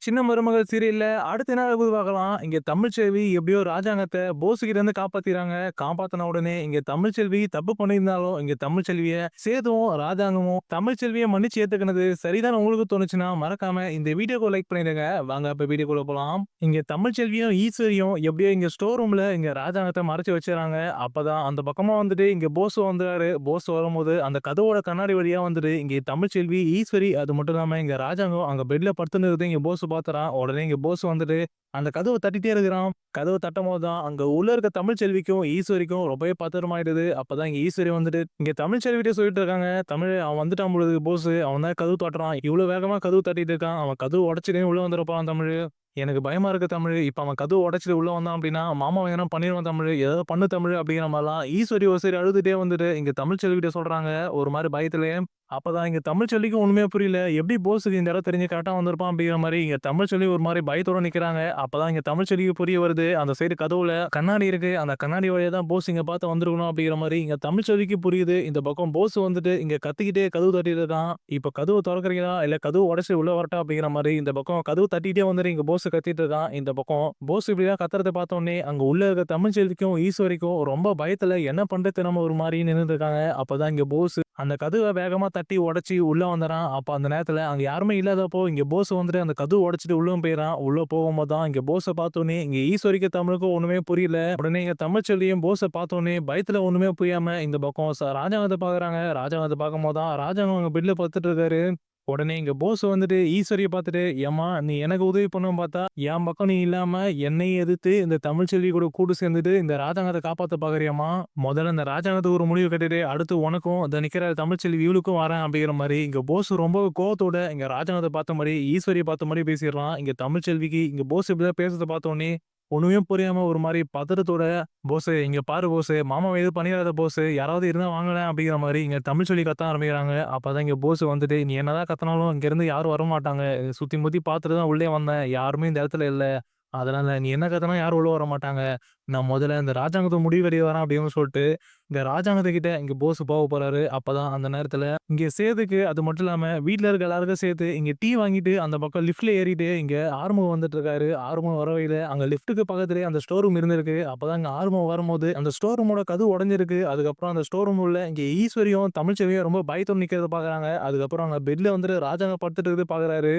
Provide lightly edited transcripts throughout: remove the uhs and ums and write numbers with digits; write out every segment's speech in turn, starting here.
சின்ன மருமகள் சீரியல்ல அடுத்து என்ன ஆகுது பார்க்கலாம். இங்க தமிழ்ச்செல்வி எப்படியோ ராஜாங்கத்த போஸ்கிட்ட இருந்து காப்பாத்திறாங்க. காப்பாத்துன உடனே இங்க தமிழ்ச்செல்வி தப்பு பண்ணியிருந்தாலும், இங்க தமிழ்ச்செல்விய சேதுவும், ராஜாங்கமும் தமிழ்ச்செல்விய மன்னிச்சு ஏத்துக்கினது சரிதான்னு உங்களுக்கு தோணுச்சுன்னா, மறக்காம இந்த வீடியோக்கு லைக் பண்ணிடுங்க. வாங்க இப்ப வீடியோக்குள்ள போலாம். இங்க தமிழ்ச்செல்வியும், ஈஸ்வரியும் எப்படியோ இங்க ஸ்டோர் ரூம்ல இங்க ராஜாங்கத்த மறைச்சு வச்சுறாங்க. அப்பதான் அந்த பக்கமா வந்துட்டு இங்க போஸ் வந்துறாரு. போஸ் வரும்போது அந்த கதவோட கண்ணாடி வழியா வந்துட்டு இங்க தமிழ்ச்செல்வி, ஈஸ்வரி அது மட்டும் இல்லாம இங்க ராஜாங்கம் அங்க பெட்ல படுத்துன்னு இருக்கிறத இங்க போஸ் பாத்துறான். உடனே இங்க போஸ் வந்துட்டு அந்த கதவ தட்டிட்டே இருக்கிறான். கதவ தட்டும்போது தான் அங்க உள்ள இருக்க தமிழ்ச்செல்விக்கும், ஈஸ்வரிக்கும் ரொம்பவே பதற்றமாயிடுது. அப்பதான் இங்க ஈஸ்வரி வந்துட்டு இங்க தமிழ்ச்செல்விட்ட சொல்லிட்டு இருக்காங்க. தமிழ் அவன் வந்துட்டான் போல இருக்கு போஸ். அவன் தான் கதவு தட்டுறான். இவ்ளோ வேகமா கதவு தட்டிட்டு இருக்கான். அவன் கதவு உடைச்சுட்டே உள்ள வந்துறப்போறான் தமிழ். எனக்கு பயமா இருக்கு தமிழ். இப்ப அவன் கதவு உடைச்சுட்டு உள்ள வந்தான் அப்படின்னா, மாமாவ எதனா பண்ணிருவான் தமிழ். ஏதாவது பண்ணு தமிழ் அப்படிங்கிற மாரிலாம் ஈஸ்வரி ஒரு சைடு அழுதுட்டே வந்துட்டு இங்க தமிழ்ச்செல்விட்ட சொல்றாங்க. ஒரு மாரி பயத்திலேயே. அப்பதான் இங்க தமிழ்ச்செல்விக்கும் ஒண்ணுமே புரியல. எப்படி போஸ்க்கு இந்த இடம் தெரிஞ்சு கரெக்ட்டா வந்திருப்பான் அப்படிங்கிற மாரி இங்க தமிழ்ச்செல்வி ஒரு மாரி பயத்தோட நிக்கிறாங்க. அப்பதான் இங்க தமிழ்ச்செல்விக்கு புரிய வருது. அந்த சைடு கதவுல கண்ணாடி இருக்கு. அந்த கண்ணாடி வழியா தான் போஸ் இங்க பார்த்து வந்திருக்கணும் அப்படிங்கிற மாரி இங்க தமிழ்ச்செல்விக்கு புரியுது. இந்த பக்கம் போஸ் வந்துட்டு இங்க கத்திக்கிட்டே கதவு தட்டிட்டு இருக்கான். இப்ப கதவு தொறக்கறீங்களா? இல்ல கதவு உடைச்சு உள்ள வரட்டா? அப்படிங்கிற மாரி இந்த பக்கம் கதவு தட்டிட்டே வந்துட்டு இங்க போஸ் கத்திட்டு இருக்கான். இந்த பக்கம் போஸ் இப்படிலாம் கத்துறத பார்த்தோனே அங்க உள்ள இருக்க தமிழ்ச்செல்விக்கும், ஈஸ்வரிக்கும் ரொம்ப பயத்துல என்ன பண்றது தெரியாம ஒரு மாரி நின்னுட்டு இருக்காங்க. அப்பதான் இங்க போஸ் அந்த கதவ வேகமா தட்டி உடைச்சு உள்ள வந்துறான். அப்ப அந்த நேரத்துல அங்க யாருமே இல்லாதப்போ இங்க போஸ் வந்துட்டு அந்த கதவு உடைச்சுட்டு உள்ளவும் போயிறான். உள்ள போகும்போது தான் இங்க போஸ பார்த்தோனே இங்க ஈஸ்வரிக்கும், தமிழுக்கும் ஒண்ணுமே புரியல. உடனே இங்க தமிழ்ச்செல்வியும் போஸ பார்த்தோனே பயத்துல ஒண்ணுமே புரியாம இந்த பக்கம் ராஜாங்கத்த பார்க்குறாங்க. ராஜாங்கத்த பார்க்கும்போது தான் ராஜாங்கம் அங்க பெட்ல படுத்துட்டு இருக்காரு. உடனே இங்க போஸ் வந்துட்டு ஈஸ்வரிய பார்த்துட்டு, "ஏம்மா நீ எனக்கு உதவி பண்ணணும்னு பார்த்தா, என் பக்கம் நீ இல்லாம என்னையும் எதிர்த்து இந்த தமிழ்ச்செல்வி கூட கூட்டு சேர்ந்துட்டு இந்த ராஜாங்கத்த காப்பாத்த பார்க்குறியாம்மா? முதல்ல இந்த ராஜாங்கத்துக்கு ஒரு முடிவு கட்டிடு. அடுத்து உனக்கும் இந்த நிக்கிற தமிழ்ச்செல்வி இவளுக்கும் வரேன்." அப்படிங்கிற மாரி இங்க போஸ் ரொம்ப கோவத்தோட இங்க ராஜாங்கத்த பார்த்த மாரி, ஈஸ்வரிய பார்த்த மாரி பேசிடுறான். இங்க தமிழ்ச்செல்விக்கு இங்க போஸ் இப்படிதான் பேசுறத பார்த்தோனே ஒண்ணுமே புரியாம ஒரு மாரி பதட்டத்தோட, "போஸு இங்க பாரு போஸு, மாமாவ எதுவும் பண்ணிறாத போஸு, யாராவது இருந்தா வாங்களேன்." அப்படிங்கிற மாரி இங்க தமிழ்ச்செல்வி கத்த ஆரம்பிக்கிறாங்க. அப்பதான் இங்க போஸ் வந்துட்டு, "நீ என்னதான் கத்துனாலும் இங்கருந்து யாரும் வரமாட்டாங்க. சுத்தி முத்தி பார்த்துட்டு தான் உள்ளே வந்தேன். யாருமே இந்த இடத்துல இல்ல. அதனால நீ என்ன கத்துனா யாரும் உள்ள வரமாட்டாங்க. நான் முதல்ல இந்த ராஜாங்கத்த முடிவெடுக்க வரேன்." அப்படின்னு சொல்லிட்டு, இங்க ராஜாங்கத்து கிட்ட இங்க போஸ் போக போறாரு. அப்பதான் அந்த நேரத்துல இங்க சேதுக்கு அது மட்டும் இல்லாம வீட்ல இருக்க எல்லாருக்கும் சேர்த்து இங்க டீ வாங்கிட்டு அந்த பக்கம் லிஃப்ட்ல ஏறிட்டு இங்க ஆறுமுகம் வந்துட்டு இருக்காரு. ஆறுமுகம் வர வழியில அங்க லிஃப்ட்டுக்கு பக்கத்திலேயே அந்த ஸ்டோர் ரூம் இருந்திருக்கு. அப்பதான் இங்க ஆறுமுகம் வரும்போது அந்த ஸ்டோர் ரூமோட கதவு உடைஞ்சிருக்கு. அதுக்கப்புறம் அந்த ஸ்டோர் ரூம் உள்ள இங்க ஈஸ்வரியும், தமிழ்ச்செல்வியும் ரொம்ப பயத்தோட நிக்கிறத பார்க்குறாங்க. அதுக்கப்புறம் அங்க பெட்ல வந்துட்டு ராஜாங்கம் படுத்துட்டு இருக்கிறத பார்க்குறாரு.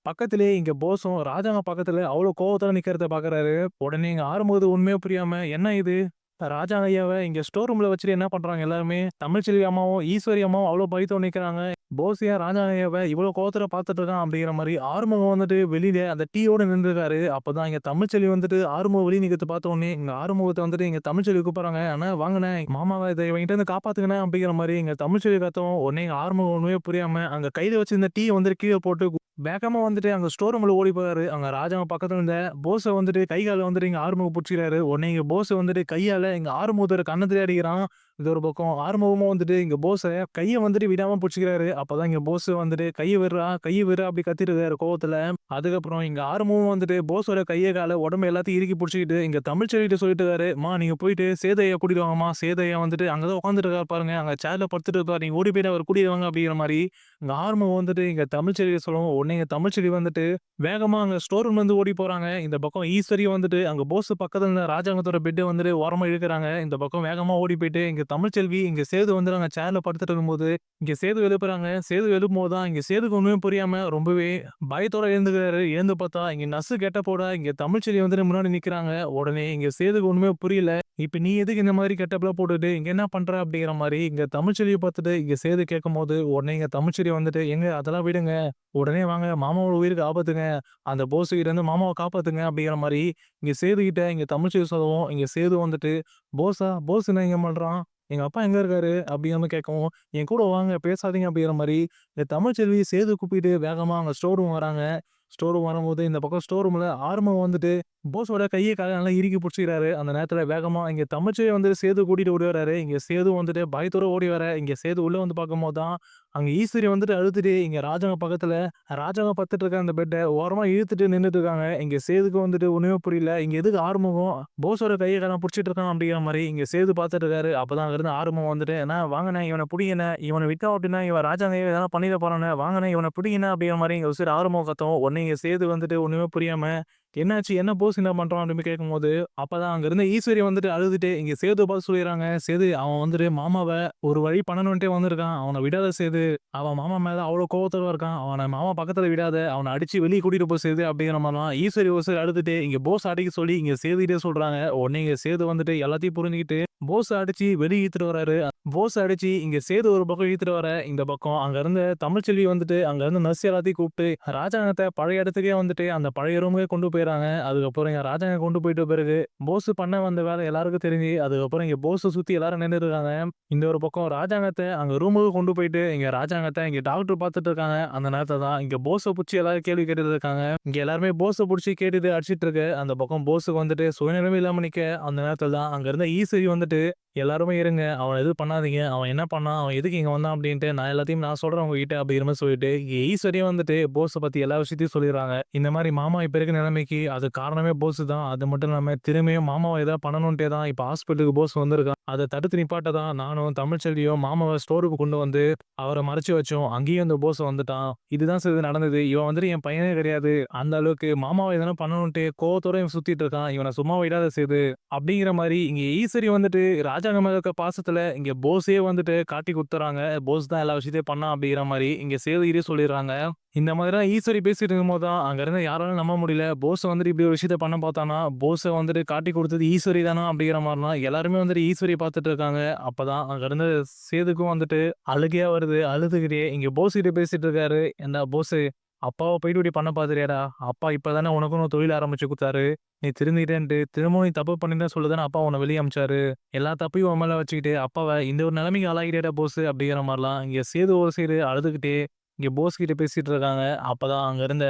பக்கத்திலேயே இங்க போஸும் ராஜாங்க பக்கத்துல அவ்ளோ கோவத்தோட நிக்கிறத பார்க்குறாரு. உடனே இங்க ஆறுமுகத்துக்கு உண்மையே புரியாம, "என்ன இது? ராஜா ஐயாவ இங்க ஸ்டோர் ரூம்ல வச்சுட்டு என்ன பண்றாங்க எல்லாருமே?" தமிழ்ச்செல்வி அம்மாவும், ஈஸ்வரி அம்மாவும் அவ்ளோ பயத்தோட நிக்கிறாங்க. "போஸ் ஏன் ராஜா ஐயாவ இவ்ளோ கோவத்தோட பார்த்துட்டு இருக்கான்?" அப்படிங்கிற மாரி ஆறுமுகம் வந்துட்டு வெளியில அந்த டீயோட நின்றுருக்காரு. அப்பதான் இங்க தமிழ்ச்செல்வி வந்துட்டு ஆறுமுகம் வெளிய நிக்கிறத பார்த்த உடனே இங்க ஆறுமுகத்த வந்துட்டு இங்க தமிழ்ச்செல்வி கூப்பிடுறாங்க. "அண்ணா வாங்கண்ணே, மாமாவ இத இவன்கிட்ட இருந்து காப்பாத்துங்கண்ணே." அப்படிங்கிற மாரி இங்க தமிழ்ச்செல்வி கத்தவும், உடனே இங்க ஆறுமுகம் ஒண்ணுமே புரியாம அங்க கையில வச்சிருந்த டீய வந்துட்டு கீழ போட்டு வேகமா வந்துட்டு அங்க ஸ்டோர் ரூம்ல ஓடி போறாரு. அங்க ராஜாங்க பக்கத்துல இருந்த போஸ வந்துட்டு கை கால வந்துட்டு இங்க ஆறுமுகம் புடிச்சுக்கிறாரு. உடனே இங்க போஸ் வந்துட்டு கையால இங்க ஆறுமுகத்தோட கன்னத்திலே அடிக்கிறான். இது ஒரு பக்கம் ஆறுமுகமும் வந்துட்டு இங்க போஸ கைய வந்துட்டு விடாம புடிச்சுக்கிறாரு. அப்பதான் இங்க போஸ் வந்துட்டு "கைய விட்றா, கைய விட்றா" அப்படி கத்திட்டு இருக்காரு கோவத்துல. அதுக்கப்புறம் இங்க ஆறுமுகம் வந்துட்டு போஸோட கைய கால உடம்பு எல்லாத்தையும் இறுக்கி புடிச்சுக்கிட்டு இங்க தமிழ்ச்செல்விட்ட சொல்லிட்டு இருக்காரு. "அம்மா நீங்க போயிட்டு சேது ஐயா கூட்டிட்டு வாங்கம்மா. சேது ஐயா வந்துட்டு அங்க தான் உட்கார்ந்துட்டு இருக்காரு பாருங்க. அங்க சேர்ல படுத்துட்டு இருப்பாரு. நீங்க ஓடி போயிட்டு அவர கூட்டிட்டு வாங்க." அப்படிங்கிற மாரி இங்க ஆறுமுகம் வந்துட்டு இங்க தமிழ்ச்செல்விய சொல்லவும், உடனே இங்க தமிழ்ச்செல்வி வந்துட்டு வேகமா அங்க ஸ்டோர் ரூம்ல இருந்து ஓடி போறாங்க. இந்த பக்கம் ஈஸ்வரி வந்துட்டு அங்க போஸ் பக்கத்துல இருந்த ராஜாங்கத்தோட பெட்ட வந்துட்டு ஓரமா இழுக்குறாங்க. இந்த பக்கம் வேகமா ஓடி போயிட்டு இங்க தமிழ்ச்செல்வி, இங்க சேது வந்து அங்க சேர்ல படுத்துட்டு இருக்கும்போது, இங்க சேது எழுப்புறாங்க. சேது எழுப்பும்போது தான் இங்க சேதுக்கு ஒண்ணுமே புரியாம ரொம்பவே பயத்தோட எழுந்துக்கிறாரு. எழுந்து பார்த்தா இங்க நர்ஸ் கெட்டப்போட இங்க தமிழ்ச்செல்வி வந்துட்டு முன்னாடி நிக்கிறாங்க. உடனே இங்க சேதுக்கு ஒண்ணுமே புரியல. "இப்ப நீ எதுக்கு இந்த மாரி கெட்டப்லாம் போட்டுட்டு இங்க என்ன பண்ற?" அப்படிங்கிற மாரி இங்க தமிழ்ச்செல்விய பார்த்துட்டு இங்க சேது கேட்கும்போது, உடனே இங்க தமிழ்ச்செல்வி வந்துட்டு, "ஏங்க அதெல்லாம் விடுங்க. உடனே வாங்க மாமாவோட உயிருக்கு ஆபத்துங்க. அந்த போஸ் கிட்ட இருந்து மாமாவ காப்பாத்துங்க." அப்படிங்கிற மாரி இங்க சேது கிட்ட இங்க தமிழ்ச்செல்வி சொல்லவும், இங்க சேது வந்துட்டு, "போஸா? போஸ் என்ன இங்க பண்றான்? எங்க அப்பா எங்க இருக்காரு?" அப்படிங்கிற மாரி கேட்கவும், "என் கூட வாங்க பேசாதீங்க." அப்படிங்கிற மாரி இந்த தமிழ்ச்செல்வி சேது கூப்பிட்டு வேகமா அங்க ஸ்டோர் ரூம் வராங்க. ஸ்டோர் ரூம் வரும்போது இந்த பக்கம் ஸ்டோர் ரூம்ல ஆறுமுகம் வந்துட்டு போஸோட கைய கால நல்லா இறுக்கி புடிச்சுக்கிறாரு. அந்த நேரத்துல வேகமா இங்க தமிழ்ச்செல்வி வந்துட்டு சேது கூட்டிட்டு ஓடி வராரு. இங்க சேது வந்துட்டு பயத்தோட ஓடி வர, இங்க சேது உள்ள வந்து பார்க்கும்போது தான் அங்க ஈஸ்வரி வந்துட்டு அழுதுட்டு இங்க ராஜாங்க பக்கத்துல ராஜாங்க படுத்துட்டு இருக்க அந்த பெட்ட ஓரமா இழுத்துட்டு நின்னுட்டு இருக்காங்க. இங்க சேதுக்கு வந்துட்டு ஒண்ணுமே புரியல. இங்க எதுக்கு ஆறுமுகம் போஸோட கைய காலம் புடிச்சிட்டு இருக்கான் அப்படிங்கிற மாரி இங்க சேது பார்த்துட்டு இருக்காரு. அப்பதான் அங்க இருந்து ஆறுமுகம் வந்துட்டு, "அண்ணா வாங்கண்ணே இவன புடிங்கண்ணே. இவன விட்டோம் அப்படின்னா இவன் ராஜாங்கய எதனா பண்ணிட போறானே. வாங்கண்ணே இவன புடிங்கண்ணே" அப்படிங்கிற மாரி இங்க ஒரு சைடு ஆறுமுகம் கத்தவும், உடனே இங்க சேது வந்துட்டு ஒண்ணுமே புரியாம, "என்னாச்சு? என்ன போஸ் என்ன பண்றான்?" அப்படின்னு கேட்கும்போது, அப்பதான் அங்க இருந்த ஈஸ்வரி வந்துட்டு அழுதுட்டு இங்க சேதுவ பார்த்து சொல்லிர்றாங்க. "சேது அவன் வந்துட்டு மாமாவ ஒரு வழி பண்ணணுன்ட்டே வந்திருக்கான். அவன விடாத சேது. அவன் மாமா மேல அவ்ளோ கோவத்தோட இருக்கான். அவன மாமா பக்கத்துல விடாத. அவன அடிச்சு வெளிய கூட்டிட்டு போ சேது" அப்படிங்கிற மாரிலாம் ஈஸ்வரி ஒரு சைடு அழுதுட்டு இங்க போஸ அடிக்க சொல்லி இங்க சேதுகிட்டயே சொல்றாங்க. உடனே இங்க சேது வந்துட்டு எல்லாத்தையும் புரிஞ்சுகிட்டு போஸ அடிச்சு வெளிய இழுத்துட்டு வராரு. போஸ அடிச்சு இங்க சேது ஒரு பக்கம் இழுத்துட்டு வர, இந்த பக்கம் அங்க இருந்த தமிழ்ச்செல்வி வந்துட்டு அங்க இருந்த நர்ஸ் எல்லாத்தையும் கூப்பிட்டு ராஜாங்கத்த பழைய இடத்துக்கே வந்துட்டு அந்த பழைய ரூமுக்கே கொண்டு போயிறாங்க. அதுக்கப்புறம் இங்க ராஜாங்க கொண்டு போயிட்ட பிறகு போஸ் பண்ண வந்த வேலை எல்லாருக்கும் தெரிஞ்சு, அதுக்கப்புறம் இங்க போஸ சுத்தி எல்லாரும் நின்னுட்டு இருக்காங்க. இந்த ஒரு பக்கம் ராஜாங்கத்த அங்க ரூமுக்கு கொண்டு போயிட்டு இங்க ராஜாங்கத்த இங்க டாக்டர் பார்த்துட்டு இருக்காங்க. அந்த நேரத்துல தான் இங்க போஸ புடிச்சு எல்லாரும் கேள்வி கேட்டுட்டு இருக்காங்க. இங்க எல்லாருமே போஸ புடிச்சு கேட்டுட்டு அடிச்சிட்டு இருக்கு. அந்த பக்கம் போஸுக்கு வந்துட்டு சுயநினைவே இல்லாம நிக்க, அந்த நேரத்துல தான் அங்க இருந்த ஈஸ்வரி வந்துட்டு, "எல்லாருமே இருங்க. அவன எதுவும் பண்ணாதீங்க. அவன் என்ன பண்ணான்? அவன் எதுக்கு இங்க வந்தான்? அப்படின்ட்டு நான் எல்லாத்தையும் நான் சொல்றேன் உங்ககிட்ட" அப்படிங்கிற மாரி சொல்லிட்டு, இங்க ஈஸ்வரியும் வந்துட்டு போஸ பத்தி எல்லா விஷயத்தையும் சொல்லிர்றாங்க. இந்த மாரி மாமா இப்ப இருக்க நிலைமைக்கு அதுக்கு காரணமே போஸ் தான். அது மட்டும் இல்லாம திரும்பியும் மாமாவ ஏதாவது பண்ணணுன்ட்டே தான் இப்ப ஹாஸ்பிட்டலுக்கு போஸ் வந்திருக்கான். அத தடுத்து நிப்பாட்ட தான் நானும் தமிழ்ச்செல்வியும் மாமாவ ஸ்டோருக்கு கொண்டு வந்து அவர மறைச்சு வச்சோம். அங்கேயும் இந்த போஸ் வந்துட்டான். இதுதான் சேது நடந்தது. இவன் வந்துட்டு என் பையனே கிடையாது. அந்த அளவுக்கு மாமாவ எதனா பண்ணணுன்ட்டு கோவத்தோட இவன் சுத்திட்டு இருக்கான். இவன சும்மா விடாத சேது. அப்படிங்கிற மாரி இங்க ஈஸ்வரி வந்துட்டு ராஜாங்க மேல இருக்க பாசத்துல இங்க போஸே வந்துட்டு காட்டி குடுத்துறாங்க. போஸ் தான் எல்லா விஷயத்தையும் பண்ணான் அப்படிங்கிற மாரி இங்க சேதுகிட்டயே சொல்லிர்றாங்க. இந்த மாதிரிலாம் ஈஸ்வரி பேசிட்டு இருக்கும்போது தான் அங்க இருந்த யாராலும் நம்ப முடியல. போஸ் வந்துட்டு இப்படி ஒரு விஷயத்த பண்ண பார்த்தானா, போஸ வந்துட்டு காட்டிக் குடுத்தது ஈஸ்வரி தானா அப்படிங்கிற மாரிலாம் எல்லாருமே வந்துட்டு ஈஸ்வரிய பார்த்துட்டு இருக்காங்க. அப்பதான் அங்க இருந்த சேதுக்கும் வந்துட்டு அழுகையா வருது. அழுதுகிட்டே இங்க போஸ் கிட்ட பேசிட்டு இருக்காரு. "ஏன்டா போஸு, அப்பாவ போயிட்டு இப்படி பண்ண பார்க்குறியாடா? அப்பா இப்பதானே உனக்குன்னு ஒரு தொழில் ஆரம்பிச்சு குடுத்தாரு. நீ திருந்திட்டேன்ட்டு திரும்பவும் நீ தப்பு பண்ணிட்டேன்னு சொல்லி தானே அப்பா உன்ன வெளிய அனுப்பிச்சாரு. எல்லா தப்பையும் உன் மேல வச்சுக்கிட்டு அப்பாவ இந்த ஒரு நிலைமைக்கு ஆளாக்கிட்டேடா போஸு" அப்படிங்கிற மாரிலாம் இங்க சேது ஒரு சைடு அழுதுகிட்டே இங்க போஸ் கிட்ட பேசிட்டு இருக்காங்க. அப்பதான் அங்க இருந்த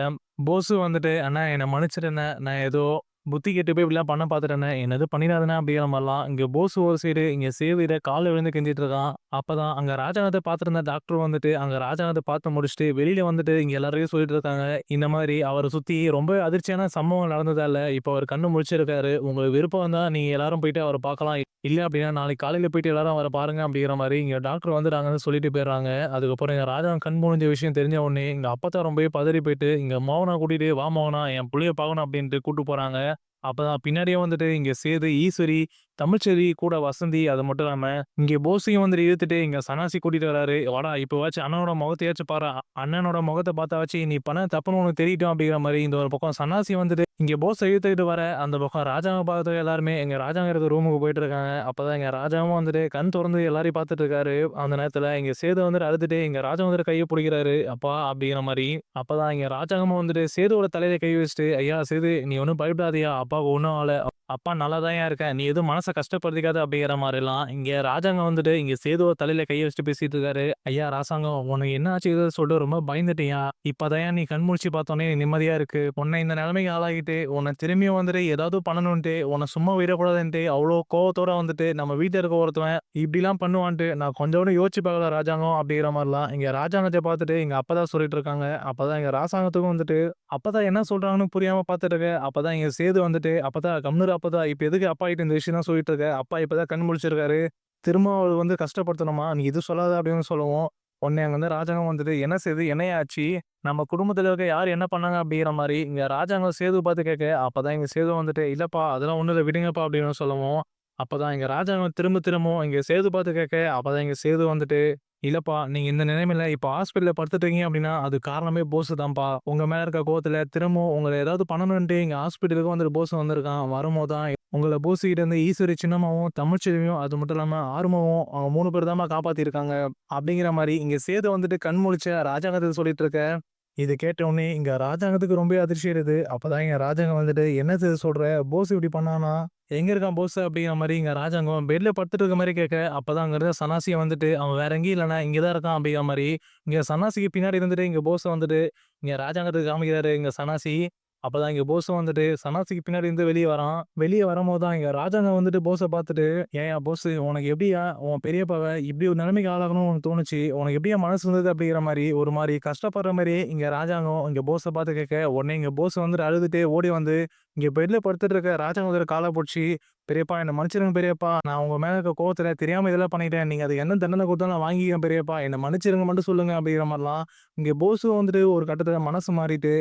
போஸு வந்துட்டு, "அண்ணா என்ன மன்னிச்சுடுண்ணே. நான் ஏதோ புத்தி கெட்டு போய் இப்படிலாம் பண்ண பார்த்துட்டேண்ணே. என்ன எதுவும் பண்ணிடாதண்ணே" அப்படிங்கிற மாரிலாம் இங்க போஸ் ஒரு சைடு இங்க சேதுகிட்ட கால்ல விழுந்து கெஞ்சிட்டு இருக்கான். அப்பதான் அங்க ராஜாங்கத்த பார்த்திருந்த டாக்டர் வந்துட்டு அங்க ராஜாங்கத்த பார்த்து முடிச்சுட்டு வெளியில வந்துட்டு இங்க எல்லார்கிட்டயும் சொல்லிட்டு இருக்காங்க. இந்த மாரி அவர சுத்தி ரொம்ப அதிர்ச்சியான சம்பவம் நடந்ததால இப்ப அவரு கண்ணு முழிச்சிருக்காரு. உங்களுக்கு விருப்பம் இருந்தா நீங்க எல்லாரும் போயிட்டு அவர பார்க்கலாம். இல்ல அப்படின்னா நாளைக்கு காலையில போயிட்டு எல்லாரும் அவர பாருங்க அப்படிங்கிற மாரி இங்க டாக்டர் வந்துட்டாங்கன்னு சொல்லிட்டு போயிடுறாங்க. அதுக்கப்புறம் எங்க ராஜா கண் முழிஞ்ச விஷயம் தெரிஞ்ச உடனே எங்க அப்பத்தா ரொம்பவே பதறி போயிட்டு இங்க மோகனா கூட்டிட்டு, "வா மோகனா என் புள்ளைய பார்க்கணும்" அப்படின்ட்டு கூட்டு போறாங்க. அப்பதான் பின்னாடியே வந்துட்டு இங்க சேது, ஈஸ்வரி, தமிழ்ச்செல்வி கூட வசந்தி, அது மட்டும் இல்லாம இங்க போஸையும் வந்துட்டு இழுத்துட்டு இங்க சன்னாசி கூட்டிட்டு வராரு. "வாடா இப்பவாச்சும் அண்ணனோட முகத்தையாச்சும் பார்றா. அண்ணனோட முகத்த பார்த்தாவாச்சும் நீ பண்ண தப்புன்னு உனக்கு தெரியட்டும்" அப்படிங்கிற மாரி இந்த ஒரு பக்கம் சன்னாசி வந்துட்டு இங்க போஸ இழுத்துக்கிட்டு வர, அந்த பக்கம் ராஜாவ பார்த்து எல்லாருமே எங்க ராஜாங்க இருக்க ரூமுக்கு போயிட்டு இருக்காங்க. அப்பதான் எங்க ராஜாவும் வந்துட்டு கண் தொறந்து எல்லாரையும் பார்த்துட்டு இருக்காரு. அந்த நேரத்துல இங்க சேது வந்துட்டு அழுதுட்டு எங்க ராஜா வந்துட்டு கைய புடிக்கிறாரு. "அப்பா" அப்படிங்கிற மாரி. அப்பதான் இங்க ராஜாங்கமும் வந்துட்டு சேதுவோட தலையில கை வச்சுட்டு, "ஐயா சேது நீ ஒண்ணும் பயப்படாதய்யா. அப்பாவுக்கு ஒண்ணும் ஆகல. அப்பா நல்லாதான்யா இருக்கேன். நீ எதுவும் மனச கஷ்டப்படுத்திக்காத" அப்படிங்கிற மாரிலாம் இங்க ராஜாங்க வந்துட்டு இங்க சேதுவ தலையில கைய வச்சுட்டு பேசிட்டு இருக்காரு. "ஐயா ராசாங்கம் உனக்கு என்ன ஆச்சு ஏதுன்னு சொல்லிட்டு ரொம்ப பயந்துட்டேன்யா. இப்பதான்யா நீ கண் முழிச்சு பார்த்தோனே நிம்மதியா இருக்கு. உன்ன இந்த நிலைமைக்கு ஆளாக்கிட்டு, உன்ன திரும்பியும் வந்துட்டு ஏதாவது பண்ணணுன்ட்டு, உன்ன சும்மா விடக்கூடாதுன்ட்டு அவ்ளோ கோவத்தோட வந்துட்டு நம்ம வீட்ல இருக்க ஒருத்தவன் இப்படிலாம் பண்ணுவான்ட்டு நான் கொஞ்சம் கூட யோசிச்சு பார்க்கல ராஜாங்கம்" அப்படிங்கிற மாரிலாம் இங்க ராஜாங்கத்த பார்த்துட்டு எங்க அப்பதான் சொல்லிட்டு இருக்காங்க. அப்பதான் எங்க ராசாங்கத்துக்கும் வந்துட்டு அப்பதான் என்ன சொல்றாங்கன்னு புரியாம பார்த்துட்டு இருக்கு. அப்பதான் இங்க சேது வந்துட்டு, "அப்பதா கம்முனு இரு அப்பதா. இப்ப எதுக்கு அப்பா கிட்ட இந்த விஷயம்லாம் சொல்லிட்டு இருக்க? அப்பா இப்பதான் கண் முழிச்சிருக்காரு. திரும்ப அவர வந்து கஷ்டப்படுத்தணுமா? நீ எதுவும் சொல்லாத" அப்படின்னு சொல்லவும், உடனே அங்க வந்து ராஜாங்கம் வந்துட்டு, "என்ன சேது என்னய்யா ஆச்சு? நம்ம குடும்பத்துல இருக்க யார் என்ன பண்ணாங்க?" அப்படிங்கிற மாரி இங்க ராஜாங்கம் சேது பார்த்து கேட்க, அப்பதான் இங்க சேது வந்துட்டு, "இல்லப்பா அதெல்லாம் ஒண்ணும் இல்ல விடுங்கப்பா" அப்படின்னு சொல்லவும், அப்பதான் இங்க ராஜாங்கம் திரும்பவும் இங்க சேது பார்த்து கேட்க, அப்பதான் இங்க சேது வந்துட்டு, "இல்லப்பா நீங்க இந்த நிலைமையில இப்ப ஹாஸ்பிட்டல்ல படுத்துட்டு இருக்கீங்க அப்படின்னா, அதுக்கு காரணமே போஸ் தான்ப்பா. உங்க மேல இருக்க கோவத்துல திரும்பவும் உங்கள ஏதாவது பண்ணணுன்ட்டு இங்க ஹாஸ்பிட்டலுக்கு வந்துட்டு போஸ் வந்திருக்கான். வரும்போது தான் உங்கள போஸ் கிட்ட இருந்து ஈஸ்வரி சின்னம்மாவும், தமிழ்ச்செல்வியும் அது மட்டும் இல்லாம ஆறுமுகம் அவங்க 3 பேர் தான்ப்பா காப்பாத்தியிருக்காங்க." அப்படிங்கிற மாரி இங்க சேது வந்துட்டு கண் முழிச்ச ராஜாங்கத்துக்கு சொல்லிட்டு இருக்க. இத கேட்ட உடனே இங்க ராஜாங்கத்துக்கு ரொம்பவே அதிர்ச்சி ஆயிடுது. அப்பதான் இங்க ராஜாங்கம் வந்துட்டு, "என்ன சேது சொல்ற? போஸ் இப்படி பண்ணானா? எங்க இருக்கான் போஸ்?" அப்படிங்கிற மாரி இங்க ராஜாங்கம் பெட்ல படுத்துட்டு இருக்க மாரி கேட்க, அப்பதான் அங்க இருந்த சன்னாசிய வந்துட்டு, "அவன் வேற எங்கேயும் இல்லண்ணா, இங்க தான் இருக்கான்" அப்படிங்கிற மாரி இங்க சன்னாசிக்கு பின்னாடி இருந்துட்டு இங்க போஸ வந்துட்டு இங்க ராஜாங்கத்துக்கு காமிக்கிறாரு இங்க சன்னாசி. அப்பதான் இங்க போஸும் வந்துட்டு சன்னாசிக்கு பின்னாடி இருந்து வெளிய வரான். வெளிய வரும்போது தான் இங்க ராஜாங்க வந்துட்டு போஸ பார்த்துட்டு, "ஏன்யா போஸு உனக்கு எப்படிய்யா உன் பெரியப்பாவ இப்படி ஒரு நிலைமைக்கு ஆளாக்கணும்னு உனக்கு தோணுச்சு? உனக்கு எப்படிய்யா மனசு வந்தது?" அப்படிங்கிற மாரி ஒரு மாரி கஷ்டப்படுற மாரியே இங்க ராஜாங்கம் இங்க போஸ பார்த்து கேட்க, உடனே இங்க போஸ் வந்துட்டு அழுதுட்டே ஓடி வந்து, இங்க பெட்ல படுத்துட்டு இருக்க ராஜாங்க கால புடிச்சு, "பெரியப்பா என்ன மன்னிச்சிடுங்க பெரியப்பா. நான் உங்க மேல இருக்க கோவத்துல தெரியாம இதெல்லாம் பண்ணிட்டேன். நீங்க அதுக்கு என்ன தண்டனை குடுத்தாலும் நான் வாங்கிக்கிறேன் பெரியப்பா. என்ன மன்னிச்சிடுங்க மட்டும் சொல்லுங்க." அப்படிங்கிற மாரிலாம் இங்க போஸும் வந்துட்டு ஒரு கட்டத்துல மனசு மாறிட்டு,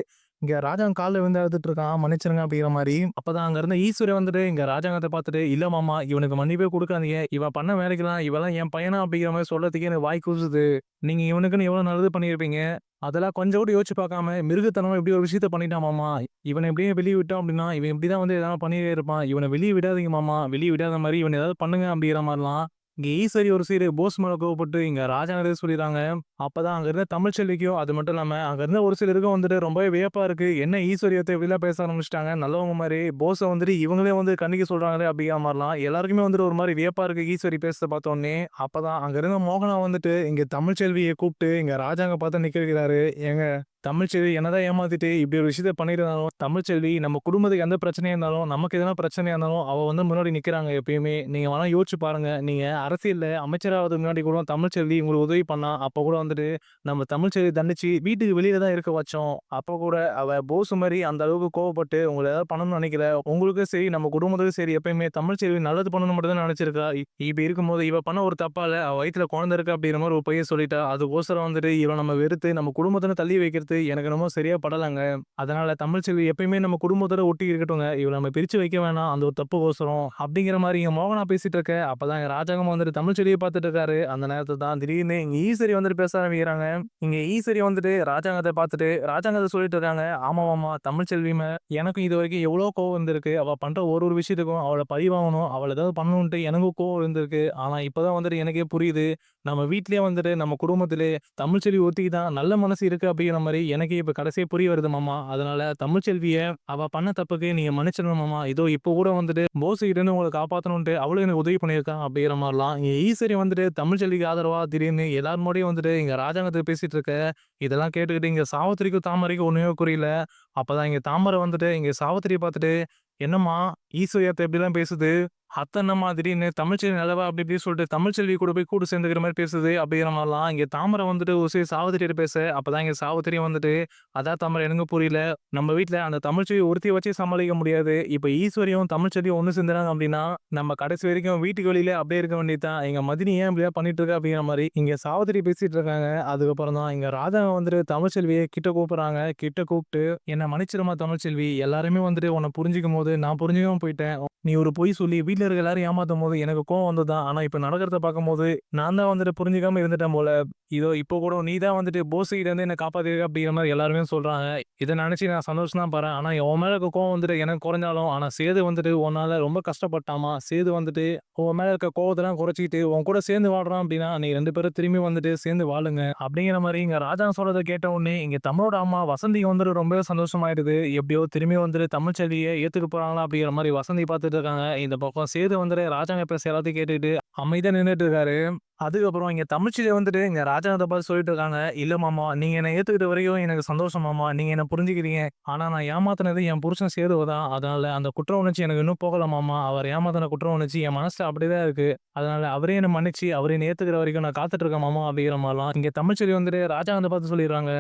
இங்க ராஜாங்க கால்ல விழுந்து அழுதுட்டு இருக்கான். மன்னிச்சிடுங்க அப்படிங்கிற மாரி. அப்பதான் அங்க இருந்த ஈஸ்வரி வந்துட்டு இங்க ராஜாங்கத்த பார்த்துட்டு, "இல்ல மாமா இவனுக்கு மன்னிப்பே குடுக்காதீங்க. இவன் பண்ண வேலைக்கெல்லாம் இவன்லாம் என் பையனா அப்படிங்கிற மாரி சொல்றதுக்கே எனக்கு வாய் கூசுது. நீங்க இவனுக்குன்னு எவ்வளோ நல்லது பண்ணியிருப்பீங்க. அதெல்லாம் கொஞ்சம் கூட யோசிச்சு பார்க்காம மிருகத்தனமா இப்படி ஒரு விஷயத்த பண்ணிட்டான் மாமா. இவன இப்படியே வெளிய விட்டோம் அப்படின்னா, இவன் இப்படிதான் வந்து எதனா பண்ணிட்டே இருப்பான். இவன வெளிய விடாதீங்க மாமா. வெளிய விடாத மாரி இவன ஏதாவது பண்ணுங்க." அப்படிங்கிற மாரிலாம் இங்க ஈஸ்வரி ஒரு சைடு போஸ் மேல கோவப்பட்டு இங்க ராஜாங்கத்த சொல்லிறாங்க. அப்பதான் அங்க இருந்த தமிழ்ச்செல்விக்கும், அது மட்டும் இல்லாம அங்க இருந்த ஒரு சிலருக்கும் வந்துட்டு ரொம்பவே வியப்பா இருக்கு. என்ன ஈஸ்வரியத்த இப்படிலாம் பேச ஆரம்பிச்சுட்டாங்க. நல்லவங்க மாரி போஸ வந்துட்டு இவங்களே வந்து கண்டிக்க சொல்றாங்களே அப்படிங்கிற மாரிலாம் எல்லாருக்குமே வந்துட்டு ஒரு மாரி வியப்பா இருக்கு ஈஸ்வரி பேசுறத பார்த்தோனே. அப்பதான் அங்க இருந்த மோகனா வந்துட்டு இங்க தமிழ்ச்செல்விய கூப்ட்டு இங்க ராஜாங்க பார்த்து நிக்க வைக்கிறாரு. "ஏங்க தமிழ்ச்செல்வி என்னதான் ஏமாத்திட்டு இப்படி ஒரு விஷயத்த பண்ணியிருந்தாலும், தமிழ்ச்செல்வி நம்ம குடும்பத்துக்கு எந்த பிரச்சனையா இருந்தாலும், நமக்கு எதனா பிரச்சனையா இருந்தாலும், அவ வந்து முன்னாடி நிக்கிறாங்க எப்பயுமே. நீங்க வேணா யோசிச்சு பாருங்க. நீங்க அரசியல்ல அமைச்சராவதுக்கு முன்னாடி கூட தமிழ்ச்செல்வி உங்களுக்கு உதவி பண்ணா. அப்ப கூட வந்துட்டு நம்ம தமிழ்ச்செல்வி தண்டிச்சு வீட்டுக்கு வெளியில தான் இருக்க வச்சோம். அப்ப கூட அவ போஸ் மாரி அந்த அளவுக்கு கோவப்பட்டு உங்கள ஏதாவது பண்ணணும்னு நினைக்கல. உங்களுக்கும் சரி, நம்ம குடும்பத்துக்கும் சரி எப்பயுமே தமிழ்ச்செல்வி நல்லது பண்ணணும்னு மட்டும் தான் நினைச்சிருக்கா. இப்படி இருக்கும்போது இவ பண்ண ஒரு தப்பால அவ வயித்துல குழந்தை இருக்கு அப்படிங்கிற மாரி ஒரு பொய்ய சொல்லிட்டா. அதுக்கோசரம் வந்துட்டு இவள நம்ம வெறுத்து நம்ம குடும்பத்துல தள்ளி வைக்கிறது எனக்கு என்னமோ சரியா படலங்க. அதனால தமிழ்ச்செல்வி எப்பயுமே நம்ம குடும்பத்தோட ஒட்டி இருக்கட்டுங்க. இவள நம்ம பிரிச்சு வைக்க வேணாம் அந்த ஒரு தப்புக்கோசரம்." அப்படிங்கிற மாரி இங்க மோகனா பேசிட்டு இருக்க, அப்பதான் இங்க ராஜாங்கம் வந்துட்டு தமிழ்ச்செல்விய பார்த்துட்டு இருக்காரு. அந்த நேரத்துல தான் திடீர்னு இங்க ஈஸ்வரி வந்துட்டு பேச ஆரம்பிக்கிறாங்க. இங்க ஈஸ்வரி வந்துட்டு ராஜாங்கத்த பார்த்துட்டு ராஜாங்கத்த சொல்லிட்டு இருக்காங்க. "ஆமாமாமா தமிழ்ச்செல்வி எனக்கும் இதுவரைக்கும் எவ்வளோ கோவம் இருந்திருக்கு. அவ பண்ற ஒரு ஒரு விஷயத்துக்கும் அவள பழிவாங்கணும், அவள ஏதாவது பண்ணணுன்ட்டு எனக்கும் கோவம் இருந்திருக்கு. ஆனா இப்பதான் வந்துட்டு எனக்கே புரியுது. நம்ம வீட்லயே வந்துட்டு நம்ம குடும்பத்திலே தமிழ்ச்செல்வி ஒருத்திக்கு தான் நல்ல மனசு இருக்கு அப்படிங்கிற மாரி எனக்கே இப்ப கடைசியா புரிய வருது மாமா. அதனால தமிழ்ச்செல்விய அவ பண்ண தப்புக்கு நீங்க மன்னிச்சிடணும் மாமா. இதோ இப்போ கூட வந்துட்டு போஸ் கிட்ட இருந்து உங்கள காப்பாத்தணுன்ட்டு அவளும் எனக்கு உதவி பண்ணியிருக்கா." அப்படிங்கிற மாரிலாம் இங்க ஈஸ்வரி வந்துட்டு தமிழ்ச்செல்விக்கு ஆதரவா திடீர்னு எல்லார் முன்னாடியும் வந்துட்டு இங்க ராஜாங்கத்துக்கு பேசிட்டு இருக்க. இதெல்லாம் கேட்டுக்கிட்டு இங்க சாவித்திரிக்கும் தாமரைக்கும் ஒண்ணுமே புரியல. அப்பதான் இங்க தாமரை வந்துட்டு இங்க சாவித்திரிய பார்த்துட்டு, "என்னம்மா ஈஸ்வரி அத்தை இப்படிலாம் பேசுது? அத்தை என்னம்மா திடீர்னு தமிழ்ச்செல்வி நல்லவ அப்படி இப்படின்னு சொல்லிட்டு தமிழ்ச்செல்வி கூட போய் கூட்டு சேர்ந்துக்கிற மாரி பேசுது." அப்படிங்கிற மாரிலாம் இங்க தாமரை வந்துட்டு ஒரு சைடு சாவித்திரிட்ட பேச, அப்பதான் இங்க சாவித்திரியும் வந்துட்டு, "அதான் தாமரை எனக்கும் புரியல. நம்ம வீட்ல அந்த தமிழ்ச்செல்வி ஒருத்திய வச்சு சமாளிக்க முடியாது. இப்ப ஈஸ்வரியும் தமிழ்ச்செல்வியும் ஒண்ணு சேர்ந்துட்டாங்க அப்படின்னா, நம்ம கடைசி வரைக்கும் வீட்டுக்கு வெளியில அப்படியே இருக்க வேண்டியது தான். எங்க மதினி ஏன் இப்படிலாம் பண்ணிட்டு இருக்கா?" அப்படிங்கிற மாரி இங்க சாவித்திரி பேசிட்டு இருக்காங்க. அதுக்கப்புறம் தான் இங்க ராதா வந்துட்டு தமிழ்ச்செல்விய கிட்ட கூப்பிடுறாங்க. கிட்ட கூப்ட்டு, "என்ன மன்னிச்சிடுமா தமிழ்ச்செல்வி. எல்லாருமே வந்துட்டு உன்ன புரிஞ்சுக்கும்போது நான் புரிஞ்சுக்காம போயிட்டேன். நீ ஒரு பொய் சொல்லி வீட்ல இருக்க எல்லாரையும் ஏமாத்தும்போது எனக்கு கோவம் வந்தது தான். ஆனா இப்ப நடக்கிறத பார்க்கும்போது நான் தான் வந்துட்டு புரிஞ்சுக்காம இருந்துட்டேன் போல. இதோ இப்போ கூட நீ தான் வந்துட்டு போஸ் கிட்ட இருந்து என்ன காப்பாத்திருக்க." அப்படிங்கிற மாரி எல்லாருமே சொல்றாங்க. இத நினைச்சு நான் சந்தோஷம் தான் படுறேன். ஆனா உன் மேல இருக்க கோவம் வந்துட்டு எனக்கு குறைஞ்சாலும், ஆனா சேது வந்துட்டு உன்னால ரொம்ப கஷ்டப்பட்டான்மா. சேது வந்துட்டு உன் மேல இருக்க கோவத்தெல்லாம் குறைச்சுக்கிட்டு உன் கூட சேர்ந்து வாழ்றான் அப்படின்னா, நீங்க 2 பேரும் திரும்பி வந்துட்டு சேர்ந்து வாழுங்க." அப்படிங்கிற மாரி இங்க ராஜா சொல்றத கேட்ட உடனே இங்க தமிழோட அம்மா வசந்திக்கு வந்துட்டு ரொம்பவே சந்தோஷமாயிடுது. எப்படியோ திரும்பி வந்துட்டு தமிழ்ச்செல்விய ஏத்துக்க போறாங்களா அப்படிங்கிற மாரி வசந்தி பார்த்துட்டு இருக்காங்க. இந்த பக்கம் சேது வந்துட்டு ராஜாங்க பேச எல்லாத்தையும் கேட்டுட்டு அமைதியா நின்னுட்டு இருக்காரு. அதுக்கப்புறம் இங்க தமிழ்ச்செல்வி வந்துட்டு இங்க ராஜாங்கத்த பார்த்து சொல்லிட்டு இருக்காங்க. "இல்ல மாமா, நீங்க என்ன ஏத்துக்கிட்ட வரைக்கும் எனக்கு சந்தோஷம் மாமா. நீங்க என்ன புரிஞ்சுக்கிறீங்க. ஆனா நான் ஏமாத்துனது என் புருஷன் சேதுவ தான். அதனால அந்த குற்ற உணர்ச்சி எனக்கு இன்னும் போகல மாமா. அவர் ஏமாத்துன குற்ற உணர்ச்சி என் மனசுல அப்படியே தான் இருக்கு. அதனால அவரே என்ன மன்னிச்சு, அவரே என்ன ஏத்துக்கிற வரைக்கும் நான் காத்துட்டு இருக்கேன் மாமா." அப்படிங்கிற மாரிலாம் இங்க தமிழ்ச்செல்வி வந்துட்டு ராஜாங்கத்த பார்த்து சொல்லிடுறாங்க.